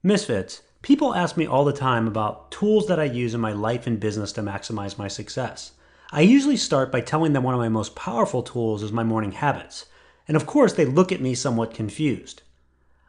Misfits, people ask me all the time about tools that I use in my life and business to maximize my success. I usually start by telling them one of my most powerful tools is my morning habits. And of course, they look at me somewhat confused.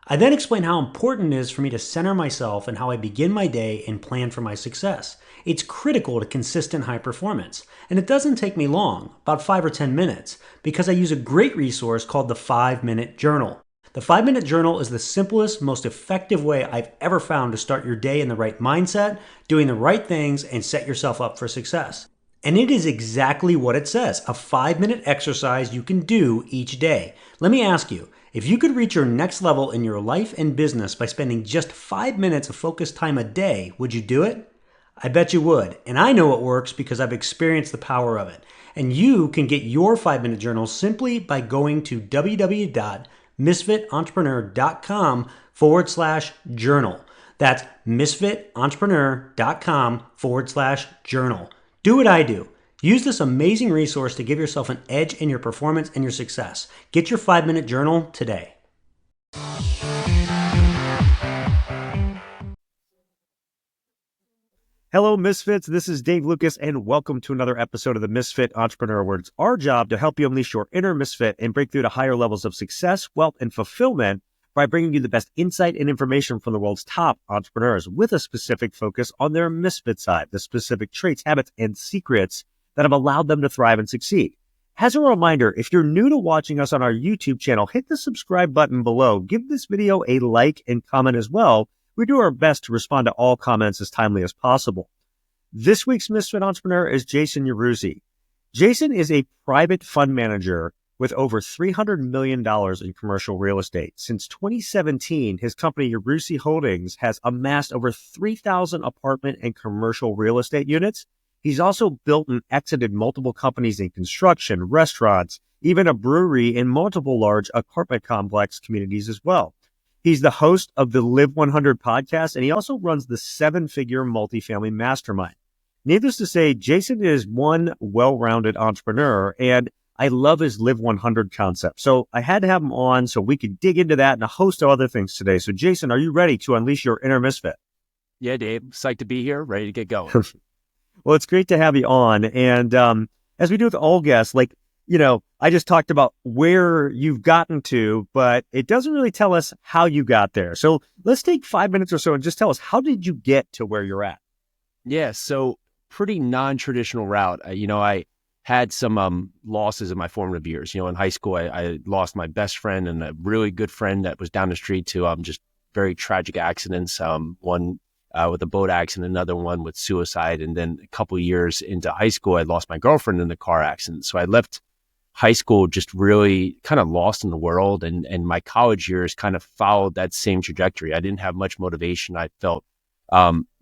I then explain how important it is for me to center myself and how I begin my day and plan for my success. It's critical to consistent high performance. And it doesn't take me long, about 5 or 10 minutes, because I use a great resource called the 5-Minute Journal. The 5-Minute Journal is the simplest, most effective way I've ever found to start your day in the right mindset, doing the right things, and set yourself up for success. And it is exactly what it says, a 5-minute exercise you can do each day. Let me ask you, if you could reach your next level in your life and business by spending just 5 minutes of focused time a day, would you do it? I bet you would. And I know it works because I've experienced the power of it. And you can get your 5-minute journal simply by going to www.misfitentrepreneur.com/journal. That's misfitentrepreneur.com/journal. Do what I do. Use this amazing resource to give yourself an edge in your performance and your success. Get your 5-minute journal today. Hello, Misfits. This is Dave Lukas, and welcome to another episode of the Misfit Entrepreneur, where it's our job to help you unleash your inner misfit and break through to higher levels of success, wealth, and fulfillment by bringing you the best insight and information from the world's top entrepreneurs with a specific focus on their misfit side, the specific traits, habits, and secrets that have allowed them to thrive and succeed. As a reminder, if you're new to watching us on our YouTube channel, hit the subscribe button below. Give this video a like and comment as well. We do our best to respond to all comments as timely as possible. This week's Misfit Entrepreneur is Jason Yarusi. Jason is a private fund manager with over $300 million in commercial real estate. Since 2017, his company Yarusi Holdings has amassed over 3,000 apartment and commercial real estate units. He's also built and exited multiple companies in construction, restaurants, even a brewery, and multiple large apartment complex communities as well. He's the host of the Live 100 podcast, and he also runs the 7-figure multifamily mastermind. Needless to say, Jason is one well-rounded entrepreneur, and I love his Live 100 concept. So I had to have him on so we could dig into that and a host of other things today. So Jason, are you ready to unleash your inner misfit? Yeah, Dave. Psyched to be here. Ready to get going. Well, it's great to have you on. And as we do with all guests, I just talked about where you've gotten to, but it doesn't really tell us how you got there. So let's take 5 minutes or so and just tell us, how did you get to where you're at? Yeah, so pretty non-traditional route. I had some losses in my formative years. In high school, I lost my best friend and a really good friend that was down the street to just very tragic accidents. One with a boat accident, another one with suicide. And then a couple of years into high school, I lost my girlfriend in a car accident. So I left high school just really kind of lost in the world. And my college years kind of followed that same trajectory. I didn't have much motivation. I felt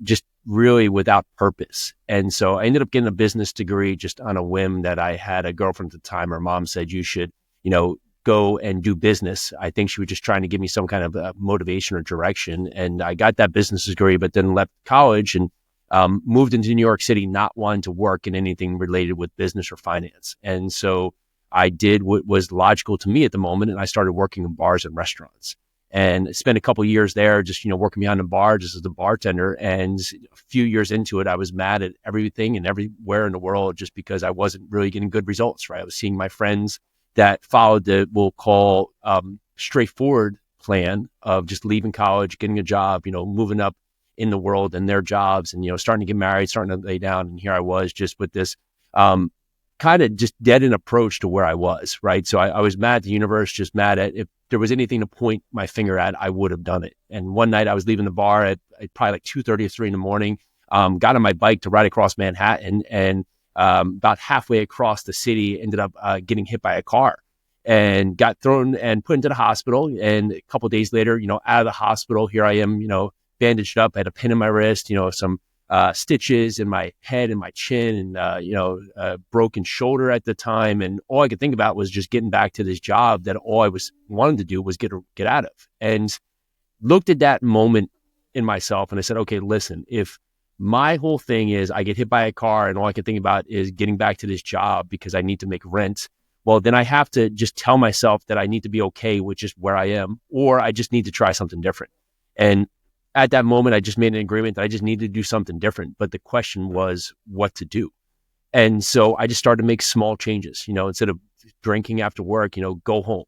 just really without purpose. And so I ended up getting a business degree just on a whim that I had a girlfriend at the time. Her mom said, you should, go and do business. I think she was just trying to give me some kind of motivation or direction. And I got that business degree, but then left college and moved into New York City, not wanting to work in anything related with business or finance. And so I did what was logical to me at the moment. And I started working in bars and restaurants and spent a couple of years there, just, working behind the bar, just as a bartender. And a few years into it, I was mad at everything and everywhere in the world, just because I wasn't really getting good results, right? I was seeing my friends that followed the, we'll call straightforward plan of just leaving college, getting a job, moving up in the world and their jobs and, starting to get married, starting to lay down. And here I was just with this kind of just dead end approach to where I was, right? So I was mad at the universe, just mad at if there was anything to point my finger at, I would have done it. And one night I was leaving the bar at probably like 2:30 or 3 in the morning, got on my bike to ride across Manhattan, and about halfway across the city, ended up getting hit by a car and got thrown and put into the hospital. And a couple of days later, out of the hospital, here I am, bandaged up. I had a pin in my wrist, some stitches in my head and my chin, and a broken shoulder at the time. And all I could think about was just getting back to this job that all I was wanting to do was get out of. And looked at that moment in myself and I said, okay, listen, if my whole thing is I get hit by a car and all I can think about is getting back to this job because I need to make rent, well, then I have to just tell myself that I need to be okay with just where I am, or I just need to try something different. And at that moment, I just made an agreement that I just needed to do something different. But the question was what to do. And so I just started to make small changes, instead of drinking after work, go home,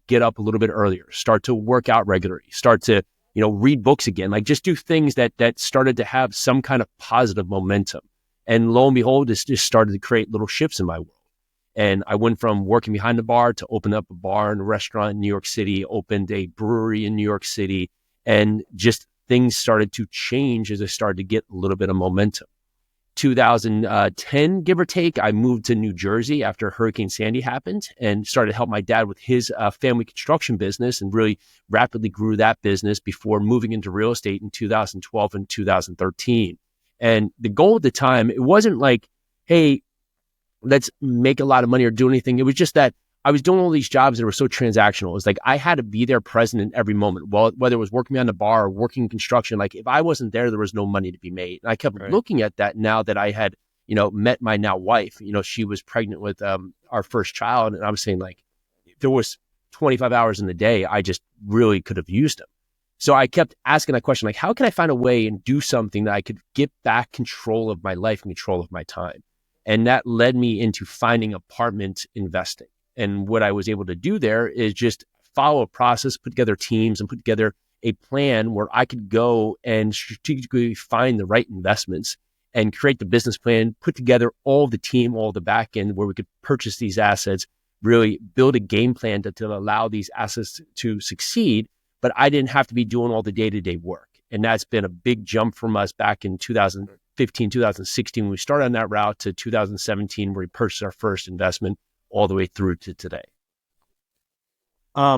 get up a little bit earlier, start to work out regularly, start to, read books again, like just do things that started to have some kind of positive momentum. And lo and behold, it's just started to create little shifts in my world. And I went from working behind the bar to open up a bar and a restaurant in New York City, opened a brewery in New York City, and just things started to change as I started to get a little bit of momentum. 2010, give or take, I moved to New Jersey after Hurricane Sandy happened and started to help my dad with his family construction business and really rapidly grew that business before moving into real estate in 2012 and 2013. And the goal at the time, it wasn't like, hey, let's make a lot of money or do anything. It was just that I was doing all these jobs that were so transactional. It's like I had to be there present in every moment. Well, whether it was working on the bar or working in construction, like if I wasn't there, there was no money to be made. And I kept looking at that now that I had, met my now wife. She was pregnant with our first child. And I was saying like, there was 25 hours in the day, I just really could have used them. So I kept asking that question, like, how can I find a way and do something that I could get back control of my life and control of my time? And that led me into finding apartment investing. And what I was able to do there is just follow a process, put together teams and put together a plan where I could go and strategically find the right investments and create the business plan, put together all the team, all the back end where we could purchase these assets, really build a game plan to allow these assets to succeed. But I didn't have to be doing all the day-to-day work. And that's been a big jump from us back in 2015, 2016, when we started on that route to 2017, where we purchased our first investment all the way through to today. I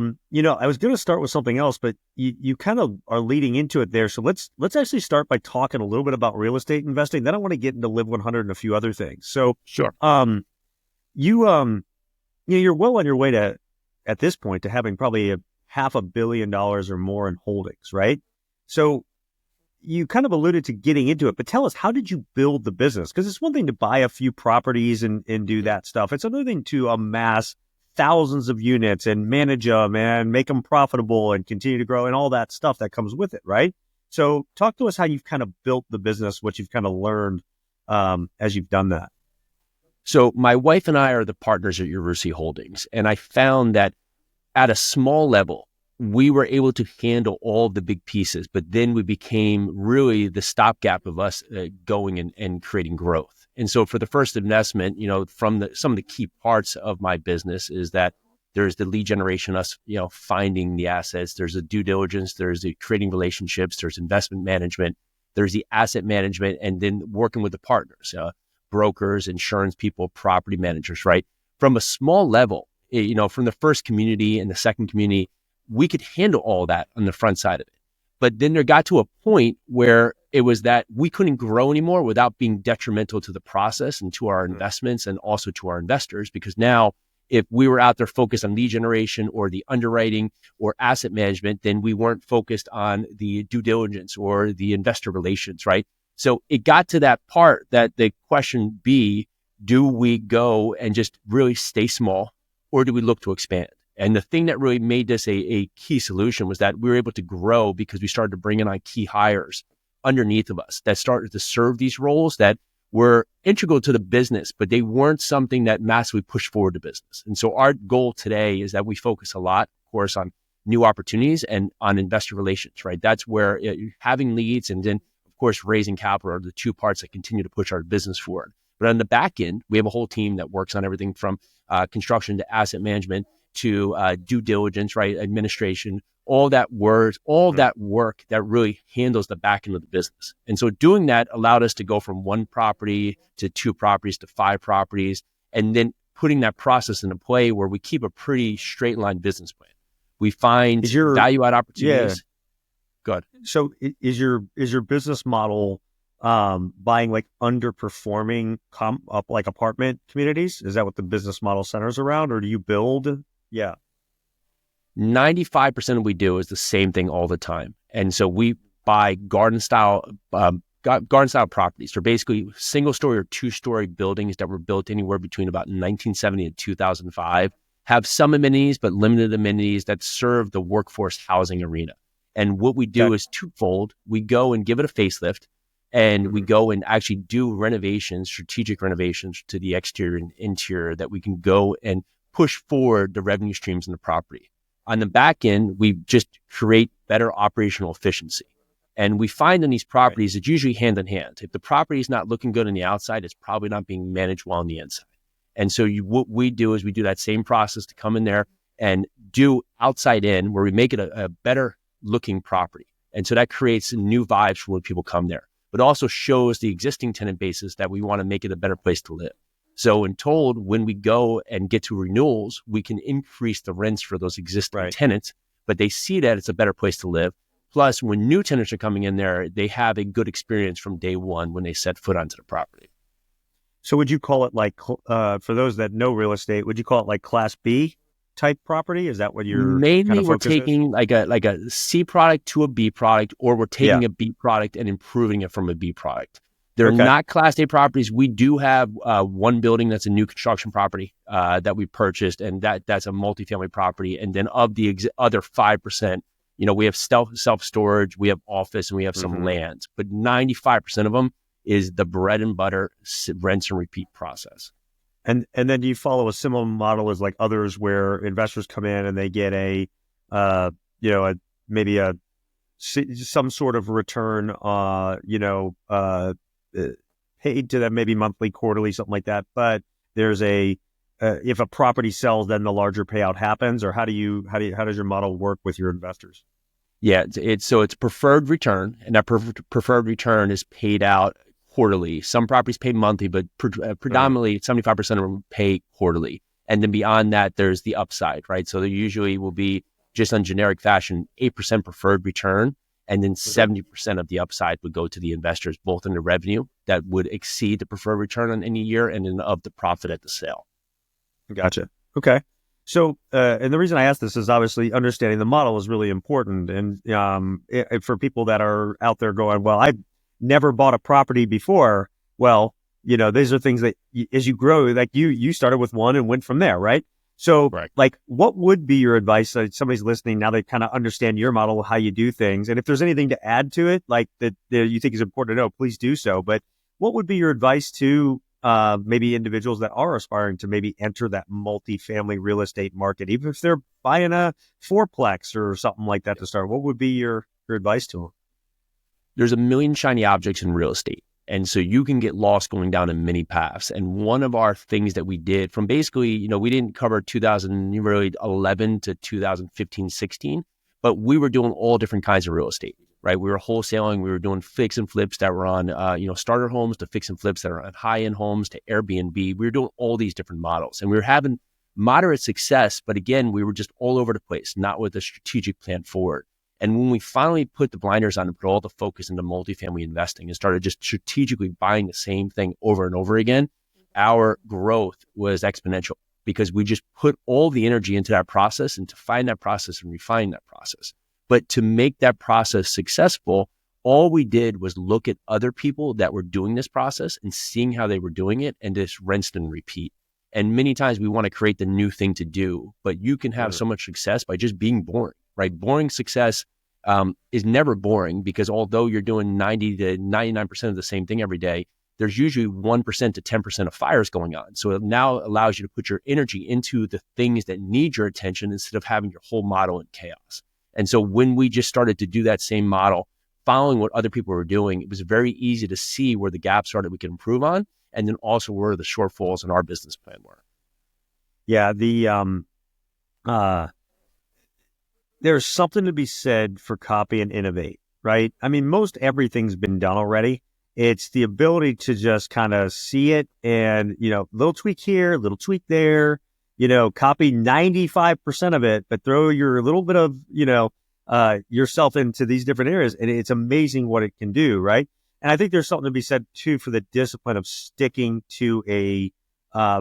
was going to start with something else, but you kind of are leading into it there. So let's actually start by talking a little bit about real estate investing. Then I want to get into Live 100 and a few other things. So sure. You're well on your way to, at this point, to having probably $500 million or more in holdings, right? So you kind of alluded to getting into it, but tell us, how did you build the business? Because it's one thing to buy a few properties and do that stuff. It's another thing to amass thousands of units and manage them and make them profitable and continue to grow and all that stuff that comes with it, right? So talk to us how you've kind of built the business, what you've kind of learned as you've done that. So my wife and I are the partners at Yarusi Holdings, and I found that at a small level, we were able to handle all the big pieces, but then we became really the stopgap of us going and creating growth. And so for the first investment, from some of the key parts of my business is that there's the lead generation, us, finding the assets, there's the due diligence, there's the creating relationships, there's investment management, there's the asset management, and then working with the partners, brokers, insurance people, property managers, right? From a small level, from the first community and the second community, we could handle all that on the front side of it. But then there got to a point where it was that we couldn't grow anymore without being detrimental to the process and to our investments and also to our investors. Because now, if we were out there focused on lead generation or the underwriting or asset management, then we weren't focused on the due diligence or the investor relations, right? So it got to that part that the question be, do we go and just really stay small, or do we look to expand? And the thing that really made this a key solution was that we were able to grow because we started to bring in on key hires underneath of us that started to serve these roles that were integral to the business, but they weren't something that massively pushed forward the business. And so our goal today is that we focus a lot, of course, on new opportunities and on investor relations, right? That's where having leads and then, of course, raising capital are the two parts that continue to push our business forward. But on the back end, we have a whole team that works on everything from construction to asset management to due diligence, right? Administration, all that work that really handles the back end of the business. And so doing that allowed us to go from one property to 2 properties to 5 properties, and then putting that process into play where we keep a pretty straight line business plan. We find value add opportunities. Yeah. Good. So is your business model buying like underperforming like apartment communities? Is that what the business model centers around, or do you build? Yeah. 95% of what we do is the same thing all the time. And so we buy garden style properties. They're basically single story or 2-story buildings that were built anywhere between about 1970 and 2005, have some amenities, but limited amenities that serve the workforce housing arena. And what we do is twofold. We go and give it a facelift, and we go and actually do renovations, strategic renovations to the exterior and interior that we can go and push forward the revenue streams in the property. On the back end, we just create better operational efficiency. And we find in these properties, it's usually hand in hand. If the property is not looking good on the outside, it's probably not being managed well on the inside. And so what we do is we do that same process to come in there and do outside in, where we make it a better looking property. And so that creates new vibes for when people come there, but also shows the existing tenant bases that we want to make it a better place to live. So in told, when we go and get to renewals, we can increase the rents for those existing tenants, but they see that it's a better place to live. Plus, when new tenants are coming in there, they have a good experience from day one when they set foot onto the property. So would you call it like, for those that know real estate, would you call it like Class B type property? Is that what you're mainly kind of we're taking like a C product to a B product, or we're taking a B product and improving it from a B product. They're not Class A properties. We do have one building that's a new construction property that we purchased, and that's a multifamily property. And then of the other 5%, we have self-storage, we have office, and we have some lands. But 95% of them is the bread and butter rinse and repeat process. And then do you follow a similar model as like others, where investors come in and they get maybe some sort of return, paid to them, maybe monthly, quarterly, something like that. But there's if a property sells, then the larger payout happens, or how does your model work with your investors? Yeah, it's preferred return, and that preferred return is paid out quarterly. Some properties pay monthly, but predominantly 75% of them pay quarterly. And then beyond that, there's the upside, right? So there usually will be, just on generic fashion, 8% preferred return, and then 70% of the upside would go to the investors, both in the revenue that would exceed the preferred return on any year, and then of the profit at the sale. Gotcha. Okay. So, and the reason I ask this is obviously understanding the model is really important. And for people that are out there going, well, I've never bought a property before. Well, these are things that as you grow, like you started with one and went from there, right? So like, what would be your advice? Somebody's listening now, they kind of understand your model, how you do things. And if there's anything to add to it, like that you think is important to know, please do so. But what would be your advice to maybe individuals that are aspiring to maybe enter that multifamily real estate market, even if they're buying a fourplex or something like that to start? What would be your advice to them? There's a million shiny objects in real estate. And so you can get lost going down in many paths. And one of our things that we did from basically, we didn't cover 2011 to 2015, 16, but we were doing all different kinds of real estate, right? We were wholesaling, we were doing fix and flips that were on, starter homes, to fix and flips that are on high-end homes, to Airbnb. We were doing all these different models, and we were having moderate success. But again, we were just all over the place, not with a strategic plan forward. And when we finally put the blinders on and put all the focus into multifamily investing and started just strategically buying the same thing over and over again, our growth was exponential, because we just put all the energy into that process and to find that process and refine that process. But to make that process successful, all we did was look at other people that were doing this process and seeing how they were doing it, and just rinsed and repeat. And many times we want to create the new thing to do, but you can have so much success by just being boring, right? Boring success is never boring, because although you're doing 90 to 99% of the same thing every day, there's usually 1% to 10% of fires going on. So it now allows you to put your energy into the things that need your attention instead of having your whole model in chaos. And so when we just started to do that same model, following what other people were doing, it was very easy to see where the gaps are that we can improve on, and then also where the shortfalls in our business plan were. Yeah, there's something to be said for copy and innovate, right? I mean, most everything's been done already. It's the ability to just kind of see it and, little tweak here, little tweak there, copy 95% of it, but throw your little bit of, yourself into these different areas. And it's amazing what it can do, right? And I think there's something to be said too for the discipline of sticking to a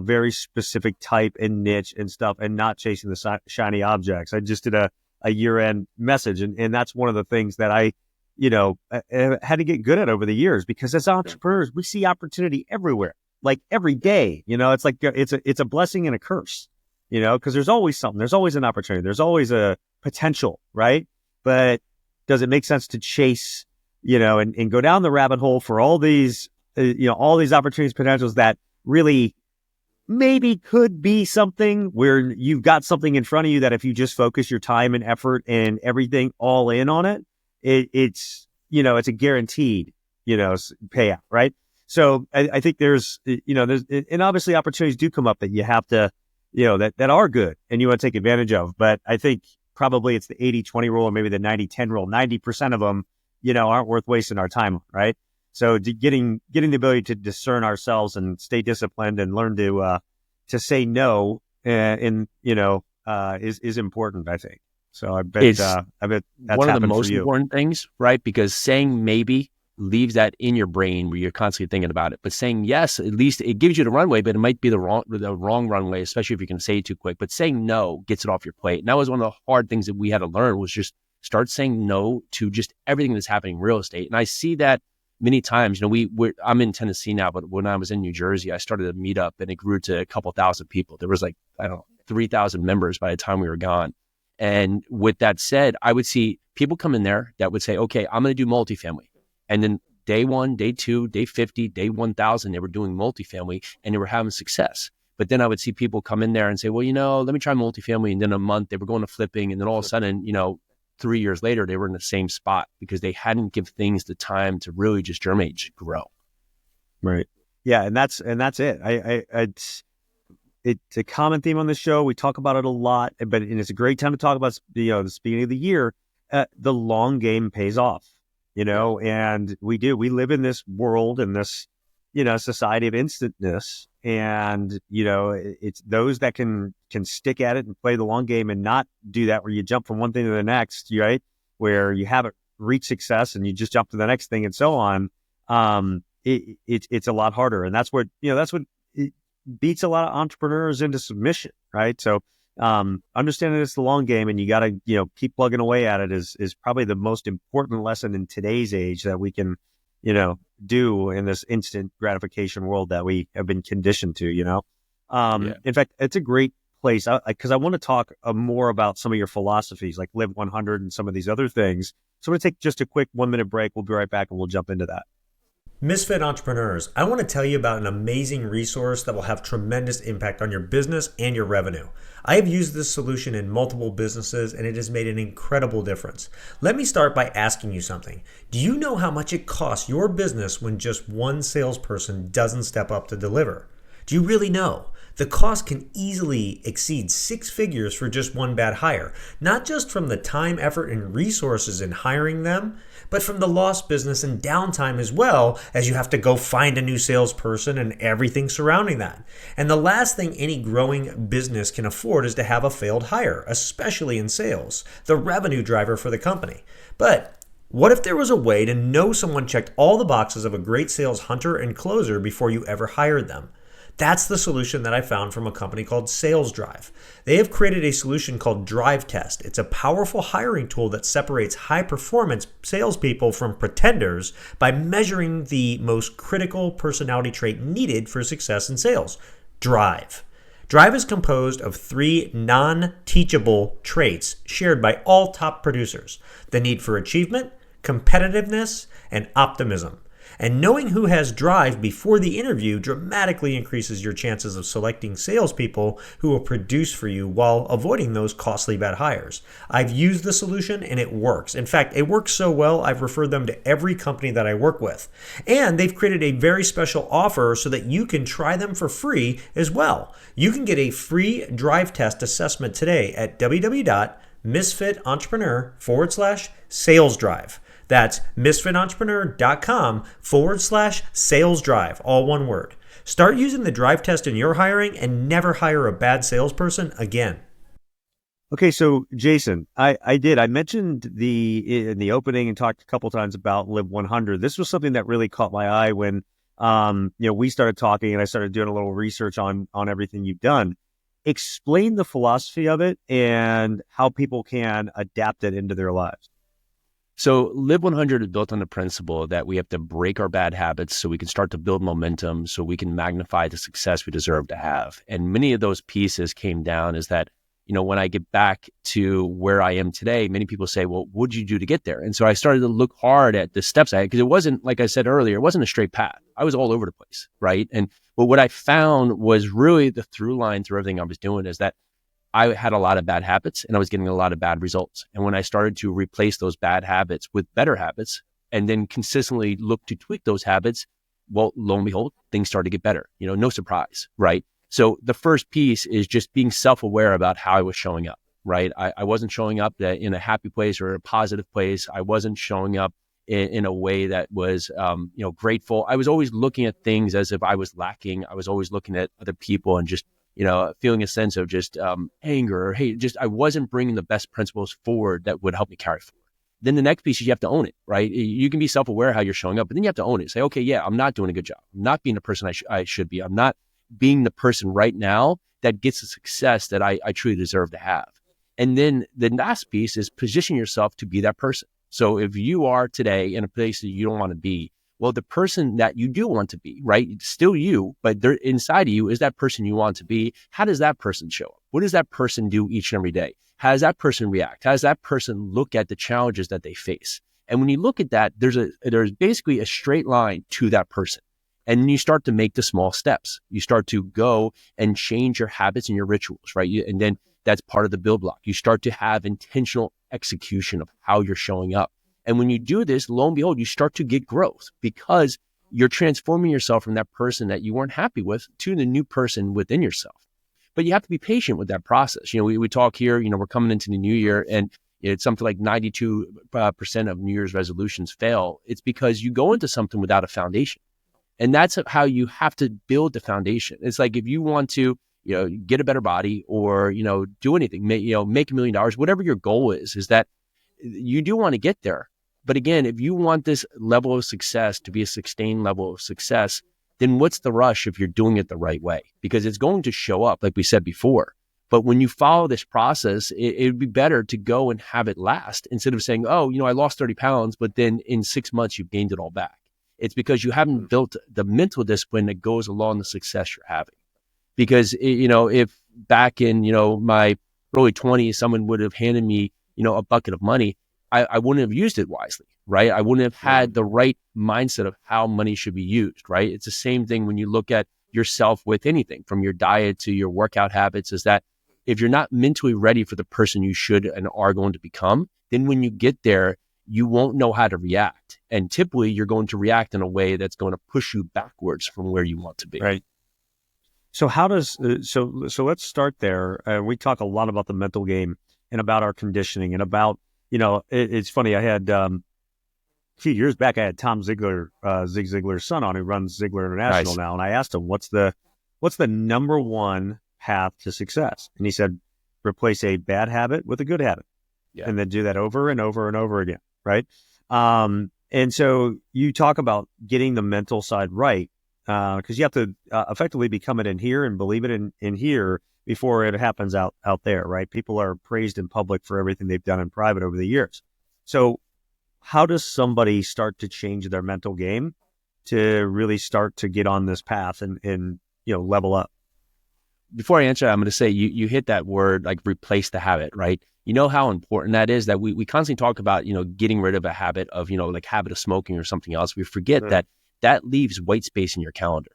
very specific type and niche and stuff, and not chasing the shiny objects. I just did a year-end message, and that's one of the things that I had to get good at over the years, because as entrepreneurs, we see opportunity everywhere, like every day. It's like it's a blessing and a curse, because there's always something, there's always an opportunity, there's always a potential, right? But does it make sense to chase, and go down the rabbit hole for all these, all these opportunities, potentials that really maybe could be something where you've got something in front of you that if you just focus your time and effort and everything all in on it, it's a guaranteed, payout, right? So I think there's and obviously opportunities do come up that you have to, that are good and you want to take advantage of. But I think probably it's the 80-20 rule or maybe the 90-10 rule. 90% of them, aren't worth wasting our time on, right? So getting the ability to discern ourselves and stay disciplined and learn to say no, is important, I think. So I bet that's one of the happened most for you. important things, right? Because saying maybe leaves that in your brain where you're constantly thinking about it. But saying yes, at least it gives you the runway, but it might be the wrong runway, especially if you can say it too quick. But saying no gets it off your plate. And that was one of the hard things that we had to learn, was just start saying no to just everything that's happening in real estate. And I see that many times. I'm in Tennessee now, but when I was in New Jersey, I started a meetup and it grew to a couple thousand people. There was 3,000 members by the time we were gone. And with that said, I would see people come in there that would say, okay, I'm going to do multifamily. And then day 1, day 2, day 50, day 1,000, they were doing multifamily and they were having success. But then I would see people come in there and say, well, let me try multifamily. And then a month they were going to flipping. And then all of a sudden, 3 years later, they were in the same spot because they hadn't give things the time to really just germinate, just grow. Right. Yeah. And that's it. It's a common theme on the show. We talk about it a lot, and it's a great time to talk about, the beginning of the year. The long game pays off, and we live in this world and this, society of instantness. And, it's those that can stick at it and play the long game and not do that where you jump from one thing to the next, right? Where you haven't reached success and you just jump to the next thing and so on. It's a lot harder. And that's what it beats a lot of entrepreneurs into submission, right? So, understanding it's the long game and you got to, keep plugging away at it is probably the most important lesson in today's age that we can, do in this instant gratification world that we have been conditioned to, In fact, it's a great place because I want to talk more about some of your philosophies like Live 100 and some of these other things. So I'm going to take just a quick 1-minute break. We'll be right back and we'll jump into that. Misfit Entrepreneurs, I want to tell you about an amazing resource that will have tremendous impact on your business and your revenue. I have used this solution in multiple businesses and it has made an incredible difference. Let me start by asking you something. Do you know how much it costs your business when just one salesperson doesn't step up to deliver? Do you really know? The cost can easily exceed 6 figures for just one bad hire, not just from the time, effort, and resources in hiring them, but from the lost business and downtime as well, as you have to go find a new salesperson and everything surrounding that. And the last thing any growing business can afford is to have a failed hire, especially in sales, the revenue driver for the company. But what if there was a way to know someone checked all the boxes of a great sales hunter and closer before you ever hired them? That's the solution that I found from a company called Sales Drive. They have created a solution called Drive Test. It's a powerful hiring tool that separates high-performance salespeople from pretenders by measuring the most critical personality trait needed for success in sales: drive. Drive is composed of 3 non-teachable traits shared by all top producers: the need for achievement, competitiveness, and optimism. And knowing who has drive before the interview dramatically increases your chances of selecting salespeople who will produce for you while avoiding those costly bad hires. I've used the solution and it works. In fact, it works so well, I've referred them to every company that I work with. And they've created a very special offer so that you can try them for free as well. You can get a free drive test assessment today at www.misfitentrepreneur.com/sales drive. That's misfitentrepreneur.com/sales drive, all one word. Start using the drive test in your hiring and never hire a bad salesperson again. Okay, so Jason, I mentioned in the opening and talked a couple times about Live 100. This was something that really caught my eye when we started talking and I started doing a little research on everything you've done. Explain the philosophy of it and how people can adapt it into their lives. So Live 100 is built on the principle that we have to break our bad habits so we can start to build momentum, so we can magnify the success we deserve to have. And many of those pieces came down is that, when I get back to where I am today, many people say, well, what did you do to get there? And so I started to look hard at the steps I had, because it wasn't, like I said earlier, it wasn't a straight path. I was all over the place, right? But what I found was really the through line through everything I was doing is that I had a lot of bad habits and I was getting a lot of bad results. And when I started to replace those bad habits with better habits and then consistently look to tweak those habits, well, lo and behold, things started to get better. No surprise, right? So the first piece is just being self-aware about how I was showing up, right? I wasn't showing up in a happy place or a positive place. I wasn't showing up in a way that was, grateful. I was always looking at things as if I was lacking. I was always looking at other people and just, feeling a sense of just anger or hate. Just I wasn't bringing the best principles forward that would help me carry forward. Then the next piece is you have to own it, right? You can be self-aware how you're showing up, but then you have to own it. Say, okay, yeah, I'm not doing a good job. I'm not being the person I should be. I'm not being the person right now that gets the success that I truly deserve to have. And then the last piece is position yourself to be that person. So if you are today in a place that you don't want to be, well, the person that you do want to be, right? It's still you, but there inside of you is that person you want to be. How does that person show up? What does that person do each and every day? How does that person react? How does that person look at the challenges that they face? And when you look at that, there's basically a straight line to that person. And then you start to make the small steps. You start to go and change your habits and your rituals, right? And then that's part of the build block. You start to have intentional execution of how you're showing up. And when you do this, lo and behold, you start to get growth because you're transforming yourself from that person that you weren't happy with to the new person within yourself. But you have to be patient with that process. We talk here, we're coming into the new year and it's something like 92% of New Year's resolutions fail. It's because you go into something without a foundation. And that's how you have to build the foundation. It's like if you want to, get a better body or, do anything, make $1 million, whatever your goal is that you do want to get there. But again, if you want this level of success to be a sustained level of success, then what's the rush if you're doing it the right way? Because it's going to show up, like we said before. But when you follow this process, it would be better to go and have it last instead of saying, oh, I lost 30 pounds, but then in 6 months, you've gained it all back. It's because you haven't built the mental discipline that goes along the success you're having. Because, if back in, my early 20s, someone would have handed me, a bucket of money, I wouldn't have used it wisely, right? I wouldn't have had the right mindset of how money should be used, right? It's the same thing when you look at yourself with anything from your diet to your workout habits, is that if you're not mentally ready for the person you should and are going to become, then when you get there, you won't know how to react. And typically you're going to react in a way that's going to push you backwards from where you want to be. Right. So how does, so let's start there. We talk a lot about the mental game and about our conditioning and about, it's funny. I had, a few years back, I had Tom Zig Ziglar's son on, who runs Ziglar International now. And I asked him, what's the number one path to success? And he said, replace a bad habit with a good habit. Yeah. And then do that over and over and over again. Right. And so you talk about getting the mental side right, because you have to effectively become it in here and believe it in here before it happens out there. Right. People are praised in public for everything they've done in private over the years. So how does somebody start to change their mental game to really start to get on this path and level up? Before I answer, I'm going to say you hit that word, like replace the habit, right? You know how important that is, that we constantly talk about, getting rid of a habit of, like habit of smoking or something else. We forget that leaves white space in your calendar.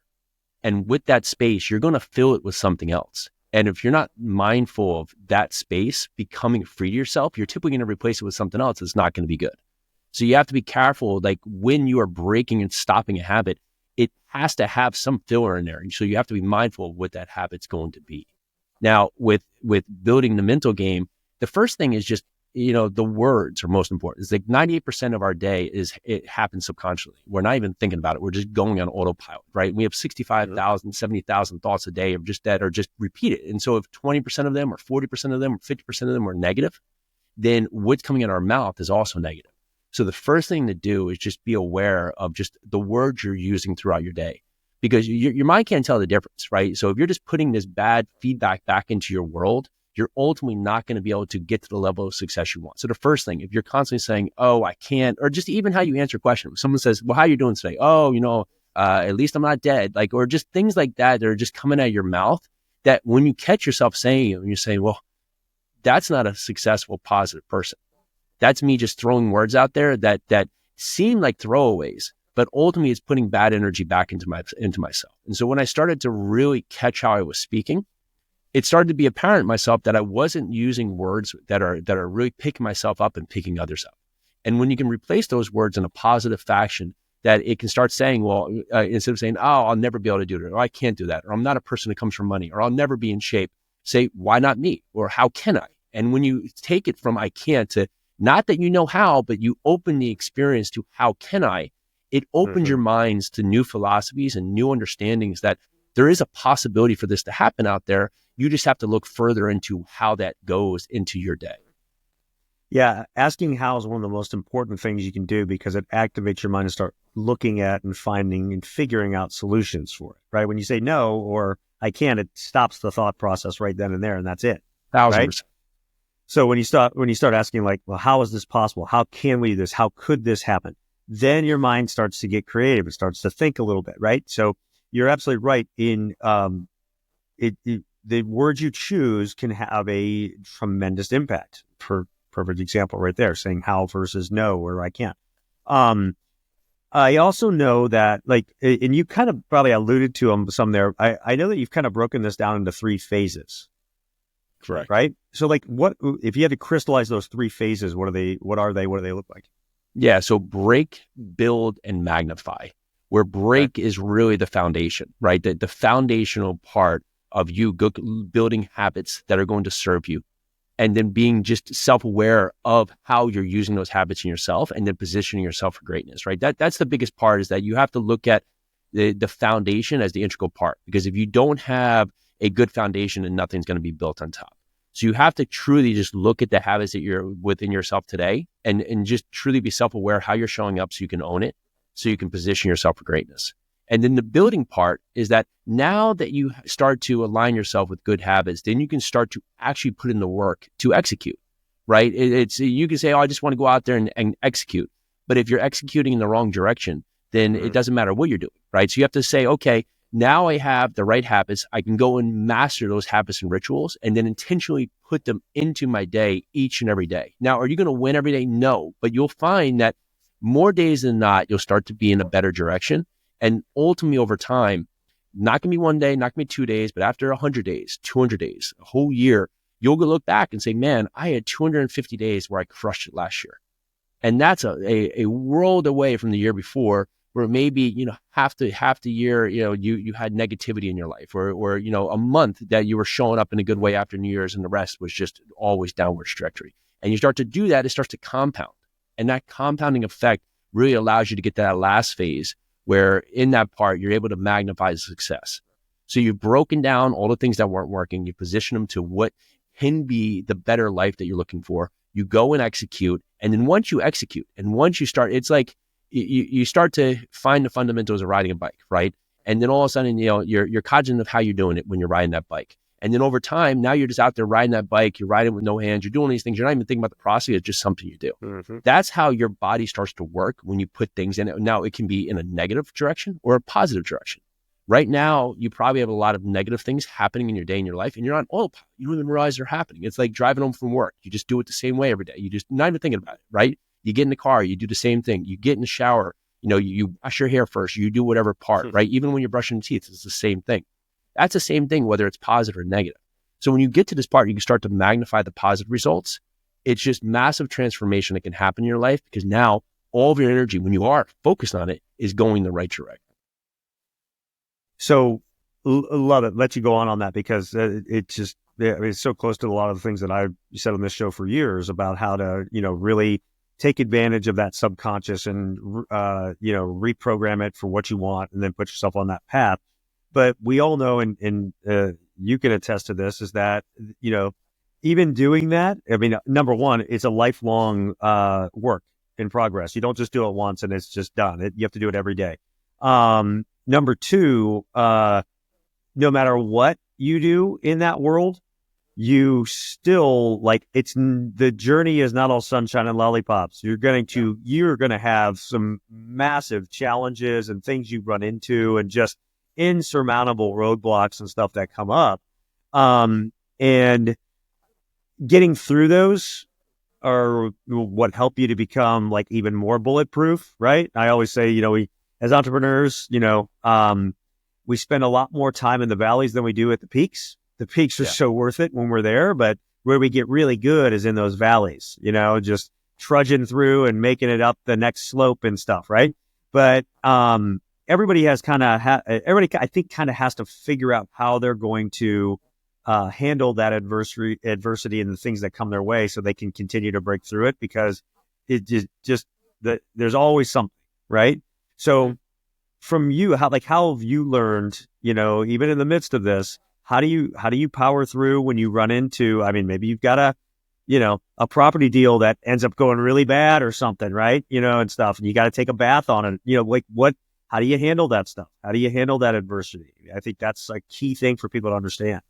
And with that space, you're going to fill it with something else. And if you're not mindful of that space becoming free to yourself, you're typically going to replace it with something else that's not going to be good. So you have to be careful, like when you are breaking and stopping a habit, it has to have some filler in there. And so you have to be mindful of what that habit's going to be. Now, with building the mental game, the first thing is just, the words are most important. It's like 98% of our day it happens subconsciously. We're not even thinking about it. We're just going on autopilot, right? We have 65,000, 70,000 thoughts a day of that are just repeated. And so if 20% of them or 40% of them or 50% of them are negative, then what's coming out of our mouth is also negative. So the first thing to do is just be aware of just the words you're using throughout your day, because your mind can't tell the difference, right? So if you're just putting this bad feedback back into your world, you're ultimately not going to be able to get to the level of success you want. So the first thing, if you're constantly saying, oh, I can't, or just even how you answer a question, if someone says, well, how are you doing today? Oh, at least I'm not dead. Like, or just things like that are just coming out of your mouth, that when you catch yourself saying it and you're saying, well, that's not a successful, positive person. That's me just throwing words out there that seem like throwaways, but ultimately it's putting bad energy back into myself. And so when I started to really catch how I was speaking, it started to be apparent to myself that I wasn't using words that are really picking myself up and picking others up. And when you can replace those words in a positive fashion, that it can start saying, well, instead of saying, oh, I'll never be able to do it, or I can't do that, or I'm not a person that comes from money, or I'll never be in shape, say, why not me? Or how can I? And when you take it from I can't to not that you know how, but you open the experience to how can I, it opens your minds to new philosophies and new understandings that there is a possibility for this to happen out there. You just have to look further into how that goes into your day. Yeah, asking how is one of the most important things you can do because it activates your mind to start looking at and finding and figuring out solutions for it, right? When you say no or I can't, it stops the thought process right then and there, and that's it. 1,000%. So when you start asking like, well, how is this possible? How can we do this? How could this happen? Then your mind starts to get creative. It starts to think a little bit, right? So you're absolutely right in the words you choose can have a tremendous impact. Perfect example right there, saying how versus no, or I can't. I also know that, like, and you kind of probably alluded to some there. I know that you've kind of broken this down into 3 phases. Correct. Right. So, like, what if you had to crystallize those 3 phases? What are they? What do they look like? Yeah. So break, build, and magnify. Where break is really the foundation, right? The foundational part of you building habits that are going to serve you. And then being just self-aware of how you're using those habits in yourself and then positioning yourself for greatness, right? That's the biggest part, is that you have to look at the foundation as the integral part, because if you don't have a good foundation, then nothing's going to be built on top. So you have to truly just look at the habits that you're within yourself today and just truly be self-aware how you're showing up so you can own it, so you can position yourself for greatness. And then the building part is that now that you start to align yourself with good habits, then you can start to actually put in the work to execute, right? You can say, oh, I just want to go out there and execute. But if you're executing in the wrong direction, then it doesn't matter what you're doing, right? So you have to say, okay, now I have the right habits. I can go and master those habits and rituals and then intentionally put them into my day each and every day. Now, are you going to win every day? No, but you'll find that more days than not, you'll start to be in a better direction. And ultimately, over time, not going to be one day, not going to be 2 days, but after 100 days, 200 days, a whole year, you'll look back and say, man, I had 250 days where I crushed it last year. And that's a world away from the year before, where maybe, half the year, you had negativity in your life, or a month that you were showing up in a good way after New Year's and the rest was just always downward trajectory. And you start to do that, it starts to compound. And that compounding effect really allows you to get to that last phase, where in that part, you're able to magnify the success. So you've broken down all the things that weren't working. You position them to what can be the better life that you're looking for. You go and execute. And then once you execute and once you start, it's like you start to find the fundamentals of riding a bike, right? And then all of a sudden, you're cognizant of how you're doing it when you're riding that bike. And then over time, now you're just out there riding that bike. You're riding with no hands. You're doing these things. You're not even thinking about the process. It's just something you do. Mm-hmm. That's how your body starts to work when you put things in it. Now, it can be in a negative direction or a positive direction. Right now, you probably have a lot of negative things happening in your day, in your life, and you're on autopilot. You don't even realize they're happening. It's like driving home from work. You just do it the same way every day. You just not even thinking about it, right? You get in the car. You do the same thing. You get in the shower. You wash your hair first. You do whatever part, right? Even when you're brushing your teeth, it's the same thing. That's the same thing, whether it's positive or negative. So when you get to this part, you can start to magnify the positive results. It's just massive transformation that can happen in your life, because now all of your energy, when you are focused on it, is going the right direction. So love it. Let you go on that, because it's so close to a lot of the things that I've said on this show for years about how to, really take advantage of that subconscious and, reprogram it for what you want and then put yourself on that path. But we all know, and you can attest to this, is that, even doing that, I mean, number one, it's a lifelong work in progress. You don't just do it once and it's just done. You have to do it every day. Number two, no matter what you do in that world, you still, the journey is not all sunshine and lollipops. You're going to have some massive challenges and things you run into and just insurmountable roadblocks and stuff that come up. And getting through those are what help you to become like even more bulletproof, right? I always say, we as entrepreneurs, we spend a lot more time in the valleys than we do at the peaks. The peaks are so worth it when we're there, but where we get really good is in those valleys, just trudging through and making it up the next slope and stuff, right? But everybody has everybody I think kind of has to figure out how they're going to handle that adversity and the things that come their way, so they can continue to break through it, because it just that there's always something, right? So from you, how have you learned, even in the midst of this, how do you power through when you run into, maybe you've got a property deal that ends up going really bad or something, right? And stuff, and you got to take a bath on it. How do you handle that stuff? How do you handle that adversity? I think that's a key thing for people to understand.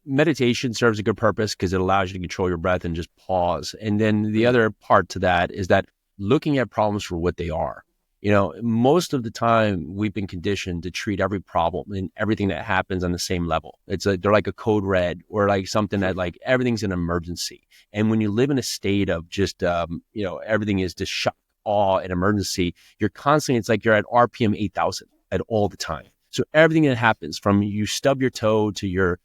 Meditation serves a good purpose because it allows you to control your breath and just pause. And then the other part to that is that looking at problems for what they are. Most of the time we've been conditioned to treat every problem and everything that happens on the same level. They're like a code red, or like something that like everything's an emergency. And when you live in a state of just, everything is just shock, awe, and emergency, you're constantly, it's like you're at RPM 8,000 at all the time. So everything that happens, from you stub your toe to your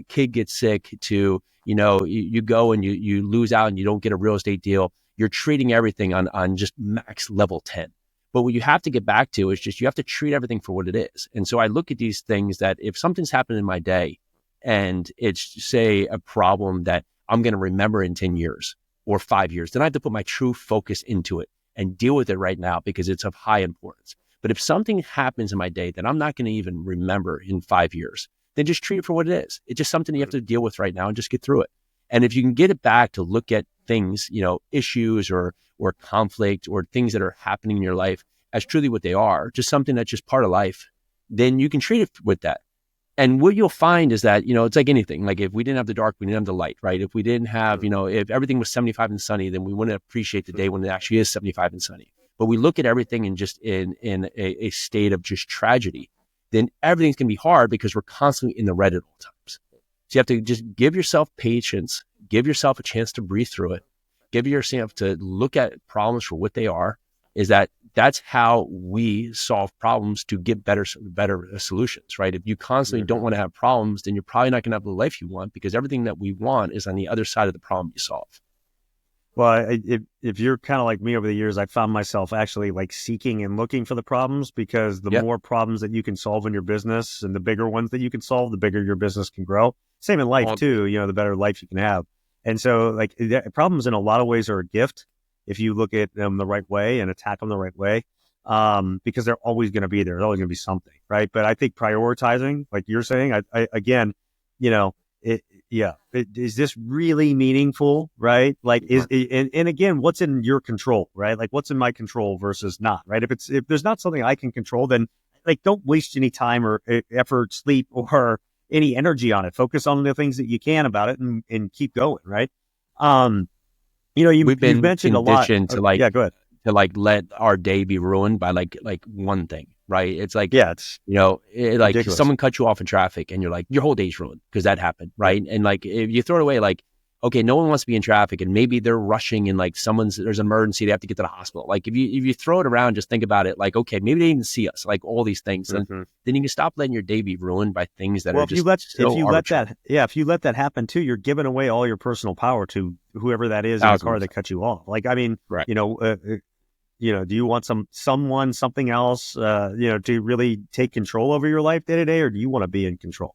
kid gets sick to, you go and you lose out and you don't get a real estate deal, you're treating everything on just max level 10. But what you have to get back to is just, you have to treat everything for what it is. And so I look at these things that if something's happened in my day and it's, say, a problem that I'm going to remember in 10 years or 5 years, then I have to put my true focus into it and deal with it right now because it's of high importance. But if something happens in my day that I'm not going to even remember in 5 years, then just treat it for what it is. It's just something you have to deal with right now and just get through it. And if you can get it back to look at things, issues or conflict or things that are happening in your life as truly what they are, just something that's just part of life, then you can treat it with that. And what you'll find is that, it's like anything. Like if we didn't have the dark, we didn't have the light, right? If we didn't have, if everything was 75 and sunny, then we wouldn't appreciate the day when it actually is 75 and sunny. But we look at everything in just in a state of just tragedy, then everything's going to be hard because we're constantly in the red at all times. So you have to just give yourself patience, give yourself a chance to breathe through it, give yourself to look at problems for what they are. That's how we solve problems to get better solutions, right? If you constantly don't want to have problems, then you're probably not going to have the life you want, because everything that we want is on the other side of the problem you solve. Well, if you're kind of like me over the years, I found myself actually like seeking and looking for the problems, because the more problems that you can solve in your business and the bigger ones that you can solve, the bigger your business can grow. Same in life too, the better life you can have. And so like problems in a lot of ways are a gift if you look at them the right way and attack them the right way, because they're always going to be there. There's always going to be something, right? But I think prioritizing, like you're saying, I again, is this really meaningful, right? Like and again, what's in your control, right? Like what's in my control versus not, right? If there's not something I can control, then like don't waste any time or effort, sleep, or any energy on it. Focus on the things that you can about it and keep going, right? We've been mentioned a lot. To like, yeah, go ahead. To like let our day be ruined by like one thing, right? It's like, it's like ridiculous. Someone cut you off in traffic and you're like, your whole day's ruined because that happened, right? And like, if you throw it away, like, okay, no one wants to be in traffic and maybe they're rushing and like there's an emergency, they have to get to the hospital. Like if you throw it around, just think about it. Like, okay, maybe they didn't see us, like all these things. And then you can stop letting your day be ruined by things that are just so arbitrary. If you let that happen too, you're giving away all your personal power to whoever that is in the car that cut you off. Like, right. Do you want something else, to really take control over your life day to day, or do you want to be in control?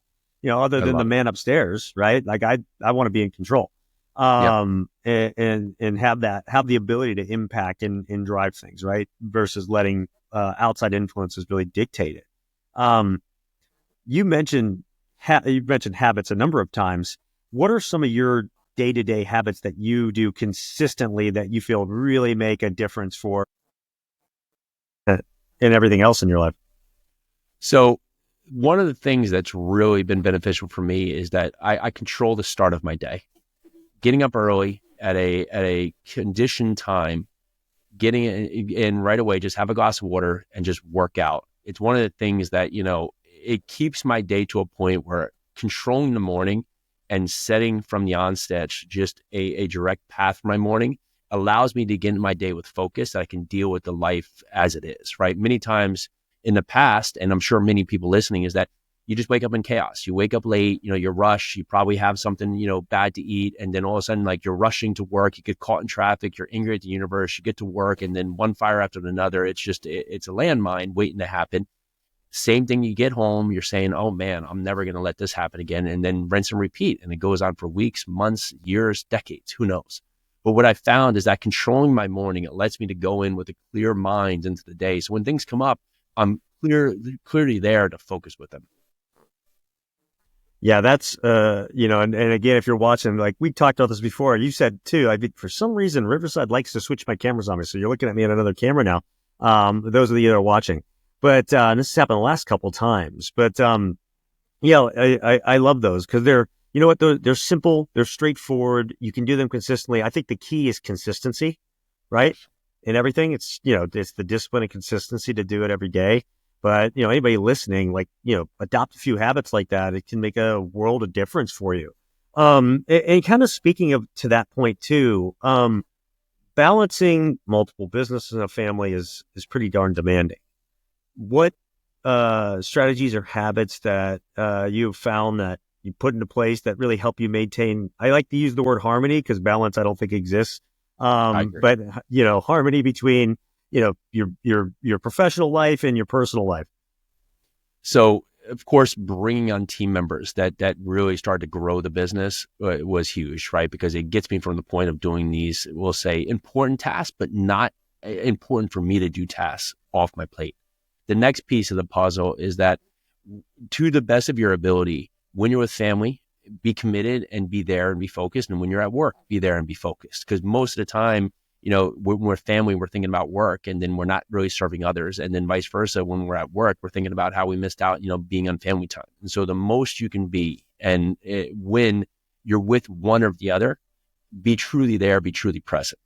Other than the man upstairs, right? Like I want to be in control, and have the ability to impact and drive things, right? Versus letting outside influences really dictate it. You mentioned habits a number of times. What are some of your day-to-day habits that you do consistently that you feel really make a difference for in everything else in your life? So one of the things that's really been beneficial for me is that I control the start of my day. Getting up early at a conditioned time, getting in right away, just have a glass of water and just work out. It's one of the things that, it keeps my day to a point where controlling the morning and setting from the onset just a direct path for my morning allows me to get into my day with focus that I can deal with the life as it is, right? Many times in the past, and I'm sure many people listening, is that you just wake up in chaos. You wake up late, you rush, you probably have something, bad to eat. And then all of a sudden, like, you're rushing to work, you get caught in traffic, you're angry at the universe, you get to work, and then one fire after another. It's a landmine waiting to happen. Same thing, you get home, you're saying, oh man, I'm never going to let this happen again. And then rinse and repeat. And it goes on for weeks, months, years, decades, who knows? But what I found is that controlling my morning, it lets me to go in with a clear mind into the day. So when things come up, I'm clearly there to focus with them. Yeah, that's, and again, if you're watching, like we talked about this before, you said too, I think for some reason, Riverside likes to switch my cameras on me. So you're looking at me on another camera now. Those of you that are watching, but, this has happened the last couple of times, but, I love those because they're, you know what, they're simple, they're straightforward. You can do them consistently. I think the key is consistency, right? In everything, it's, it's the discipline and consistency to do it every day. But, anybody listening, adopt a few habits like that. It can make a world of difference for you. And kind of speaking to that point too, balancing multiple businesses in a family is pretty darn demanding. What, strategies or habits that, you've found that you put into place that really help you maintain, I like to use the word harmony because balance, I don't think exists. But, harmony between, your professional life and your personal life. So, of course, bringing on team members that really started to grow the business was huge, right? Because it gets me from the point of doing these, we'll say, important tasks, but not important for me to do tasks off my plate. The next piece of the puzzle is that, to the best of your ability, when you're with family, be committed and be there and be focused. And when you're at work, be there and be focused. Because most of the time, when we're family, we're thinking about work, and then we're not really serving others. And then vice versa, when we're at work, we're thinking about how we missed out, being on family time. And so the most you can be, and when you're with one or the other, be truly there, be truly present.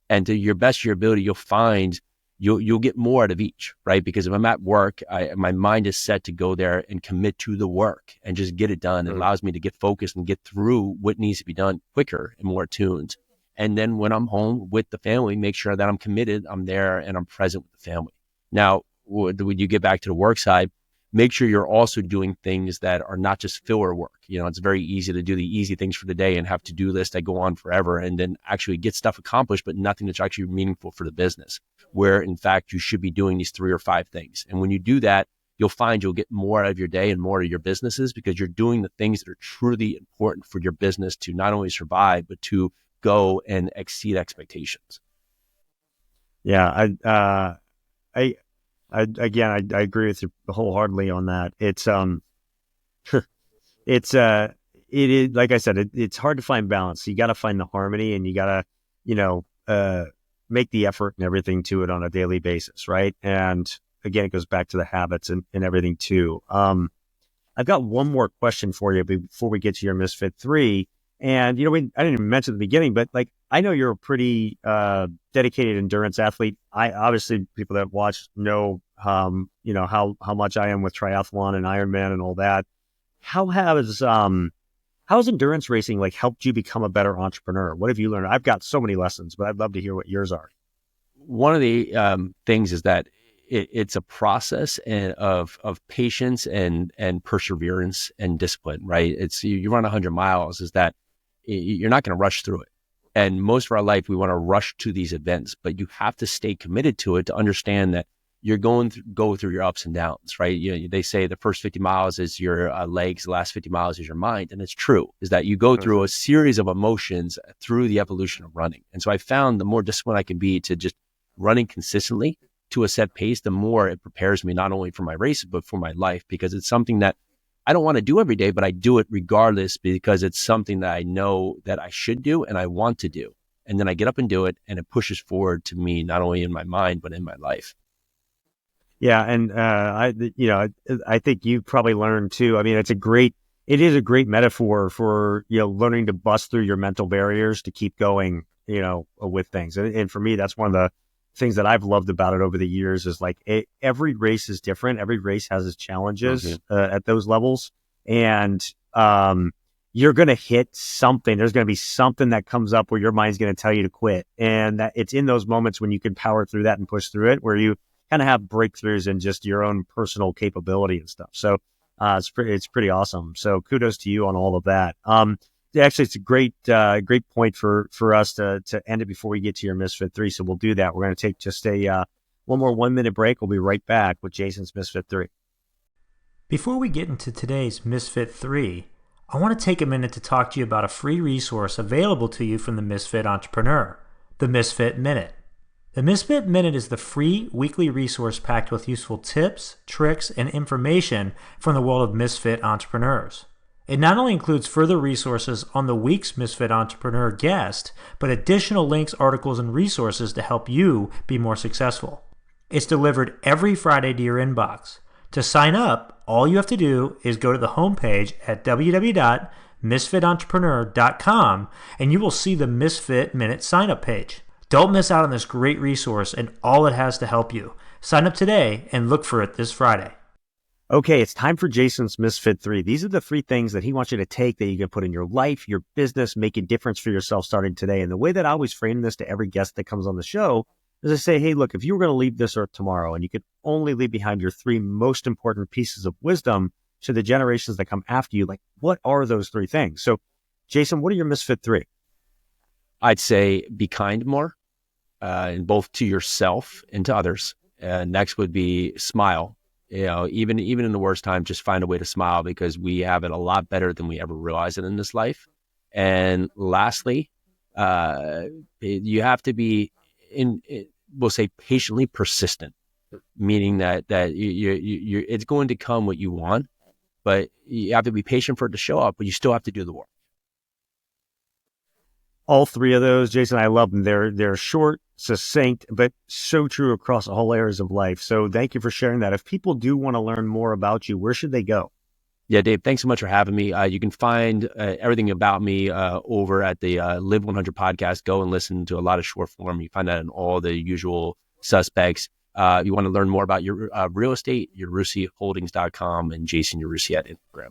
And to your best of your ability, you'll find you'll get more out of each, right? Because if I'm at work, my mind is set to go there and commit to the work and just get it done. It allows me to get focused and get through what needs to be done quicker and more attuned. And then when I'm home with the family, make sure that I'm committed, I'm there, and I'm present with the family. Now, when you get back to the work side, make sure you're also doing things that are not just filler work. It's very easy to do the easy things for the day and have to-do lists that go on forever and then actually get stuff accomplished, but nothing that's actually meaningful for the business, where in fact you should be doing these 3 or 5 things. And when you do that, you'll find you'll get more out of your day and more out of your businesses because you're doing the things that are truly important for your business to not only survive, but to go and exceed expectations. Yeah, I agree with you wholeheartedly on that. It is, like I said, it's hard to find balance. You got to find the harmony, and you got to, make the effort and everything to it on a daily basis, right? And again, it goes back to the habits and everything too. I've got one more question for you before we get to your Misfit 3. And, I didn't even mention at the beginning, but I know you're a pretty, dedicated endurance athlete. Obviously people that watch know, how much I am with triathlon and Ironman and all that. How has endurance racing helped you become a better entrepreneur? What have you learned? I've got so many lessons, but I'd love to hear what yours are. One of the, things is that it's a process of patience and perseverance and discipline, right? It's you run 100 miles, is that you're not going to rush through it. And most of our life, we want to rush to these events, but you have to stay committed to it to understand that you're go through your ups and downs, right? They say the first 50 miles is your legs, the last 50 miles is your mind. And it's true, is that you go through a series of emotions through the evolution of running. And so I found the more disciplined I can be to just running consistently to a set pace, the more it prepares me not only for my races, but for my life, because it's something that I don't want to do every day, but I do it regardless because it's something that I know that I should do and I want to do. And then I get up and do it, and it pushes forward to me, not only in my mind, but in my life. Yeah. And, I think you probably learned too. I mean, it is a great metaphor for, learning to bust through your mental barriers to keep going, with things. And for me, that's one of the things that I've loved about it over the years is every race is different. Every race has its challenges at those levels. And, you're going to hit something. There's going to be something that comes up where your mind's going to tell you to quit. And that it's in those moments when you can power through that and push through it, where you kind of have breakthroughs in just your own personal capability and stuff. So it's pretty awesome. So kudos to you on all of that. Actually, it's a great point for us to end it before we get to your Misfit 3. So we'll do that. We're going to take just one more 1 minute break. We'll be right back with Jason's Misfit 3. Before we get into today's Misfit 3, I want to take a minute to talk to you about a free resource available to you from the Misfit Entrepreneur, the Misfit Minute. The Misfit Minute is the free weekly resource packed with useful tips, tricks, and information from the world of Misfit entrepreneurs. It not only includes further resources on the week's Misfit Entrepreneur guest, but additional links, articles, and resources to help you be more successful. It's delivered every Friday to your inbox. To sign up, all you have to do is go to the homepage at www.misfitentrepreneur.com and you will see the Misfit Minute sign-up page. Don't miss out on this great resource and all it has to help you. Sign up today and look for it this Friday. Okay, it's time for Jason's Misfit 3. These are the 3 things that he wants you to take that you can put in your life, your business, make a difference for yourself starting today. And the way that I always frame this to every guest that comes on the show is I say, hey, look, if you were going to leave this earth tomorrow and you could only leave behind your 3 most important pieces of wisdom to the generations that come after you, like what are those 3 things? So, Jason, what are your Misfit 3? I'd say be kind more, and both to yourself and to others. Next would be smile. Even in the worst time, just find a way to smile because we have it a lot better than we ever realize it in this life. And lastly, you have to be we'll say patiently persistent, meaning that you it's going to come what you want, but you have to be patient for it to show up, but you still have to do the work. All 3 of those, Jason, I love them. They're short, succinct, but so true across all areas of life. So thank you for sharing that. If people do want to learn more about you, where should they go? Yeah, Dave, thanks so much for having me. You can find everything about me over at the Live 100 podcast. Go and listen to a lot of short form. You find that in all the usual suspects. You want to learn more about your real estate, YarusiHoldings.com and Jason Yarusi at Instagram.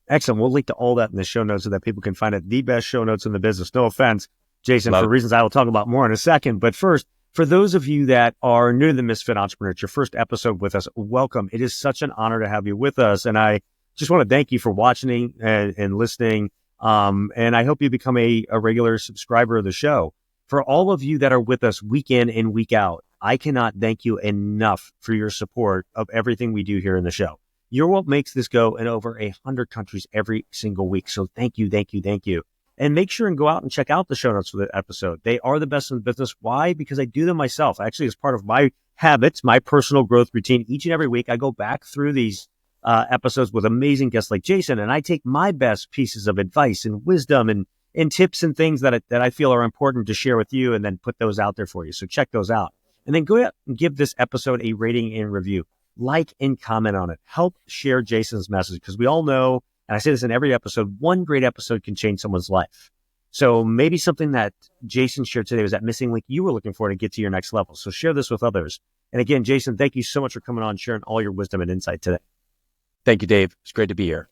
Excellent. We'll link to all that in the show notes so that people can find it. The best show notes in the business. No offense, Jason, for reasons I will talk about more in a second. But first, for those of you that are new to the Misfit Entrepreneur, it's your first episode with us. Welcome. It is such an honor to have you with us. And I just want to thank you for watching and listening. And I hope you become a regular subscriber of the show. For all of you that are with us week in and week out, I cannot thank you enough for your support of everything we do here in the show. You're what makes this go in over 100 countries every single week. So thank you, thank you, thank you. And make sure and go out and check out the show notes for the episode. They are the best in the business. Why? Because I do them myself. Actually, as part of my habits, my personal growth routine, each and every week, I go back through these episodes with amazing guests like Jason, and I take my best pieces of advice and wisdom and tips and things that I feel are important to share with you and then put those out there for you. So check those out. And then go out and give this episode a rating and review. Like and comment on it. Help share Jason's message because we all know, and I say this in every episode, one great episode can change someone's life. So maybe something that Jason shared today was that missing link you were looking for to get to your next level. So share this with others. And again, Jason, thank you so much for coming on, sharing all your wisdom and insight today. Thank you, Dave. It's great to be here.